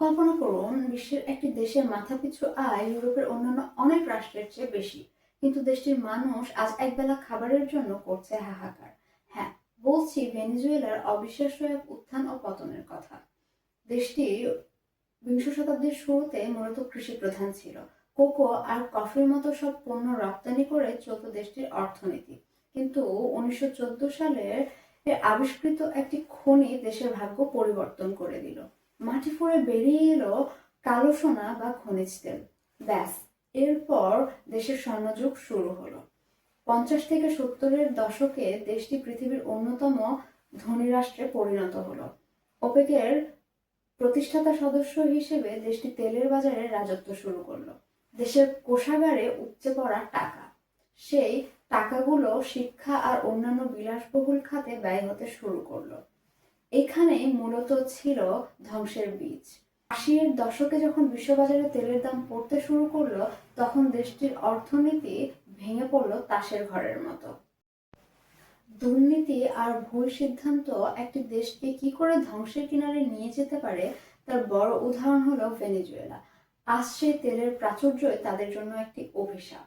কল্পনা করুন, বিশ্বের একটি দেশের মাথাপিছু আয় ইউরোপের অন্যান্য অনেক রাষ্ট্রের চেয়ে বেশি, কিন্তু দেশটির মানুষ আজ একবেলা খাবারের জন্য করছে হাহাকার। হ্যাঁ, বলছি ভেনেজুয়েলার অবিশ্বাস্য এক উত্থান ও পতনের কথা। দেশটি বিংশ শতাব্দীর শুরুতে মূলত কৃষি প্রধান ছিল। কোকো আর কফির মতো সব পণ্য রপ্তানি করে চলত দেশটির অর্থনীতি। কিন্তু 1914 সালে আবিষ্কৃত একটি খনি দেশের ভাগ্য পরিবর্তন করে দিল। মাটি ফুঁড়ে বেরিয়ে এলো কালো সোনা বা খনিজ তেল। ব্যাস, এরপর দেশের স্বর্ণযুগ শুরু হলো। 50 থেকে 70-এর দশকে দেশটি পৃথিবীর অন্যতম ধনী রাষ্ট্রে পরিণত হলো। ওপেকের প্রতিষ্ঠাতা সদস্য হিসেবে দেশটি তেলের বাজারে রাজত্ব শুরু করলো। দেশের কোষাগারে উপচে পড়া টাকা, সেই টাকাগুলো শিক্ষা আর অন্যান্য বিলাসবহুল খাতে ব্যয় হতে শুরু করলো। এখানেই মূলত ছিল ধ্বংসের বীজ। 80-এর দশকে যখন বিশ্ববাজারে তেলের দাম পড়তে শুরু করলো, তখন দেশটির অর্থনীতি ভেঙে পড়লো তাসের ঘরের মতো। দুর্নীতি আর ভুল সিদ্ধান্ত একটি দেশকে কি করে ধ্বংসের কিনারে নিয়ে যেতে পারে, তার বড় উদাহরণ হলো ভেনেজুয়েলা। আজ সেই তেলের প্রাচুর্যই তাদের জন্য একটি অভিশাপ।